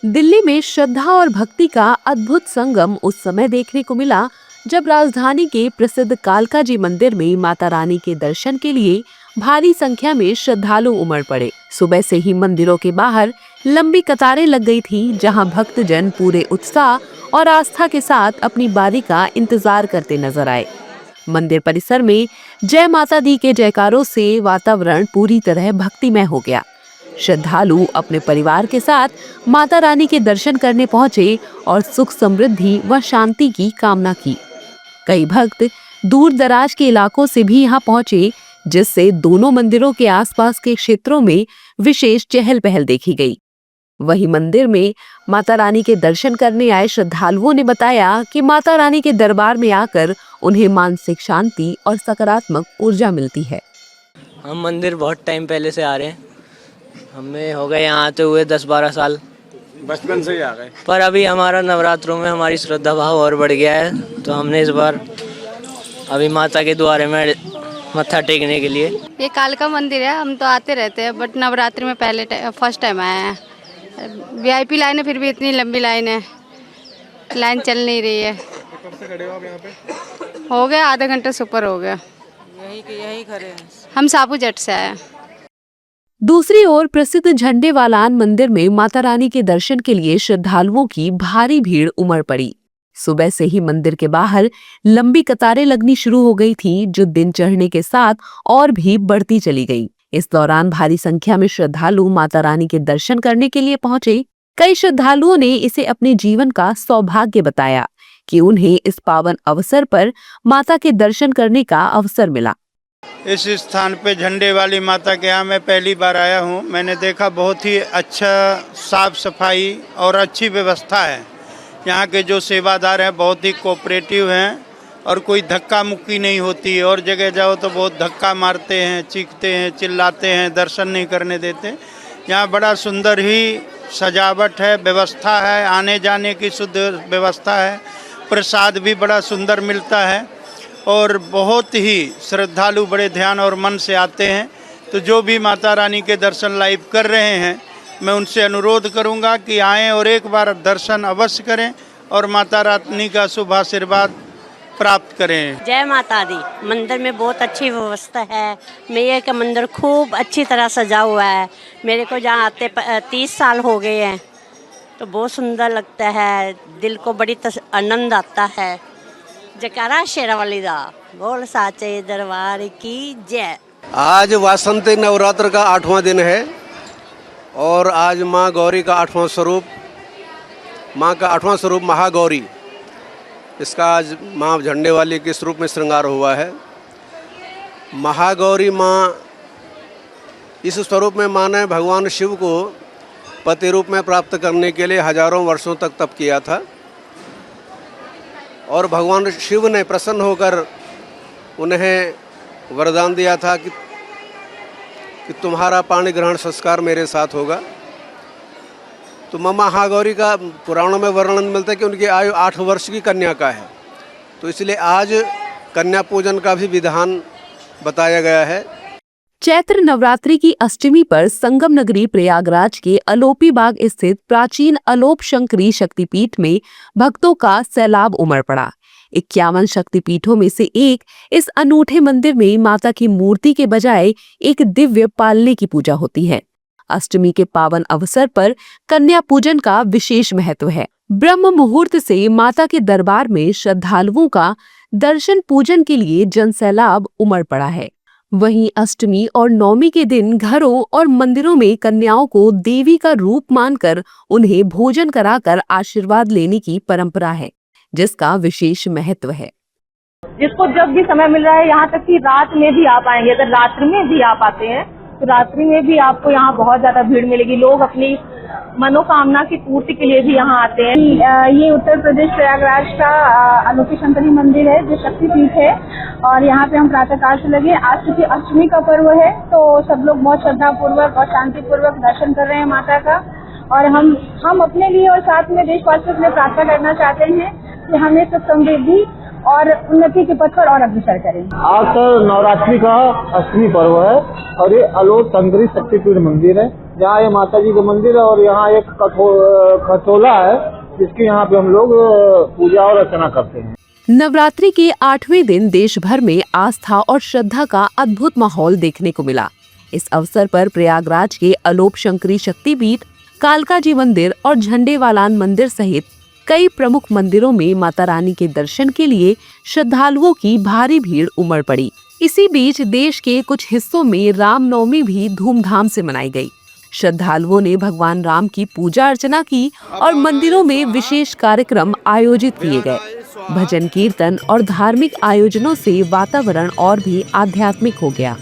दिल्ली में श्रद्धा और भक्ति का अद्भुत संगम उस समय देखने को मिला जब राजधानी के प्रसिद्ध कालका जी मंदिर में माता रानी के दर्शन के लिए भारी संख्या में श्रद्धालु उमड़ पड़े। सुबह से ही मंदिरों के बाहर लंबी कतारें लग गई थी, जहां भक्तजन पूरे उत्साह और आस्था के साथ अपनी बारी का इंतजार करते नजर आए। मंदिर परिसर में जय माता दी के जयकारों से वातावरण पूरी तरह भक्तिमय हो गया। श्रद्धालु अपने परिवार के साथ माता रानी के दर्शन करने पहुंचे और सुख समृद्धि व शांति की कामना की। कई भक्त दूर दराज के इलाकों से भी यहां पहुंचे, जिससे दोनों मंदिरों के आसपास के क्षेत्रों में विशेष चहल पहल देखी गई। वहीं मंदिर में माता रानी के दर्शन करने आए श्रद्धालुओं ने बताया कि माता रानी के दरबार में आकर उन्हें मानसिक शांति और सकारात्मक ऊर्जा मिलती है। हम मंदिर बहुत टाइम पहले से आ रहे हैं, हमें हो गए यहाँ आते हुए 10-12 साल, बचपन से ही आ गए। पर अभी हमारा नवरात्रों में हमारी श्रद्धा भाव और बढ़ गया है, तो हमने इस बार अभी माता के द्वारे में मत्था टेकने के लिए। ये कालका मंदिर है, हम तो आते रहते हैं, बट नवरात्रि में फर्स्ट टाइम आए हैं। वीआईपी लाइन है, फिर भी इतनी लंबी लाइन है, लाइन चल नहीं रही है। कब से खड़े हो आप यहाँ पे? हो गया आधा घंटे से ऊपर हो गया। यही खड़े हैं। हम सापू जट से आए। दूसरी ओर प्रसिद्ध झंडेवालान मंदिर में माता रानी के दर्शन के लिए श्रद्धालुओं की भारी भीड़ उमड़ पड़ी। सुबह से ही मंदिर के बाहर लंबी कतारें लगनी शुरू हो गई थी, जो दिन चढ़ने के साथ और भी बढ़ती चली गई। इस दौरान भारी संख्या में श्रद्धालु माता रानी के दर्शन करने के लिए पहुंचे। कई श्रद्धालुओं ने इसे अपने जीवन का सौभाग्य बताया कि उन्हें इस पावन अवसर पर माता के दर्शन करने का अवसर मिला। इस स्थान पे झंडे वाली माता के यहाँ मैं पहली बार आया हूँ। मैंने देखा बहुत ही अच्छा साफ सफाई और अच्छी व्यवस्था है। यहाँ के जो सेवादार हैं बहुत ही कोऑपरेटिव हैं और कोई धक्का मुक्की नहीं होती है। और जगह जाओ तो बहुत धक्का मारते हैं, चीखते हैं, चिल्लाते हैं, दर्शन नहीं करने देते। यहाँ बड़ा सुंदर ही सजावट है, व्यवस्था है, आने जाने की शुद्ध व्यवस्था है, प्रसाद भी बड़ा सुंदर मिलता है और बहुत ही श्रद्धालु बड़े ध्यान और मन से आते हैं। तो जो भी माता रानी के दर्शन लाइव कर रहे हैं, मैं उनसे अनुरोध करूंगा कि आएं और एक बार दर्शन अवश्य करें और माता रानी का शुभ आशीर्वाद प्राप्त करें। जय माता दी। मंदिर में बहुत अच्छी व्यवस्था है। मेरे का मंदिर खूब अच्छी तरह सजा हुआ है। मेरे को जहाँ आते 30 साल हो गए हैं, तो बहुत सुंदर लगता है, दिल को बड़ी आनंद आता है। जयकारा शेरावाली दा, बोल साचे दरबार की जय। आज वासंती नवरात्र का 8वां दिन है और आज माँ गौरी का 8वां स्वरूप, माँ का 8वां स्वरूप महागौरी, इसका आज माँ झंडे वाली के स्वरूप में श्रृंगार हुआ है। महागौरी माँ, इस स्वरूप में माँ ने भगवान शिव को पति रूप में प्राप्त करने के लिए हजारों वर्षों तक तप किया था और भगवान शिव ने प्रसन्न होकर उन्हें वरदान दिया था कि तुम्हारा पाणी ग्रहण संस्कार मेरे साथ होगा। तो माँ महागौरी का पुराणों में वर्णन मिलता है कि उनकी आयु 8 वर्ष की कन्या का है, तो इसलिए आज कन्या पूजन का भी विधान बताया गया है। चैत्र नवरात्रि की अष्टमी पर संगम नगरी प्रयागराज के अलोपी बाग स्थित प्राचीन अलोप शंकरी शक्तिपीठ में भक्तों का सैलाब उमड़ पड़ा। 51 शक्तिपीठों में से एक इस अनूठे मंदिर में माता की मूर्ति के बजाय एक दिव्य पालने की पूजा होती है। अष्टमी के पावन अवसर पर कन्या पूजन का विशेष महत्व है। ब्रह्म मुहूर्त से माता के दरबार में श्रद्धालुओं का दर्शन पूजन के लिए जनसैलाब उमड़ पड़ा है। वहीं अष्टमी और नवमी के दिन घरों और मंदिरों में कन्याओं को देवी का रूप मानकर उन्हें भोजन कराकर आशीर्वाद लेने की परंपरा है, जिसका विशेष महत्व है। जिसको जब भी समय मिल रहा है, यहाँ तक कि रात में भी आप आएंगे, अगर रात्रि में भी आप आते हैं तो रात्रि में भी आपको यहाँ बहुत ज्यादा भीड़ मिलेगी। लोग अपनी मनोकामना की पूर्ति के लिए भी यहाँ आते हैं। ये उत्तर प्रदेश प्रयागराज का अलोपी शंकरी मंदिर है, जो शक्तिपीठ है, और यहाँ पे हम प्रातः काल से लगे। आज क्योंकि अष्टमी का पर्व है, तो सब लोग बहुत श्रद्धा पूर्वक और शांति पूर्वक दर्शन कर रहे हैं माता का। और हम अपने लिए और साथ में देशवासियों के लिए प्रार्थना करना चाहते हैं कि हमें सुख समृद्धि और उन्नति के पथ पर और अग्रसर करें। आज नवरात्रि का अष्टमी पर्व है और ये अलोप शंकरी शक्तिपीठ मंदिर है। जहाँ ये माता जी का मंदिर है और यहाँ एक खटोला है जिसकी यहाँ पे हम लोग पूजा और अर्चना करते हैं। नवरात्रि के 8वें दिन देश भर में आस्था और श्रद्धा का अद्भुत माहौल देखने को मिला। इस अवसर पर प्रयागराज के अलोप शंकरी शक्तिपीठ, कालका जी मंदिर और झंडेवालान मंदिर सहित कई प्रमुख मंदिरों में माता रानी के दर्शन के लिए श्रद्धालुओं की भारी भीड़ उमड़ पड़ी। इसी बीच देश के कुछ हिस्सों में रामनवमी भी धूमधाम से मनाई गई। श्रद्धालुओं ने भगवान राम की पूजा अर्चना की और मंदिरों में विशेष कार्यक्रम आयोजित किए गए। भजन कीर्तन और धार्मिक आयोजनों से वातावरण और भी आध्यात्मिक हो गया।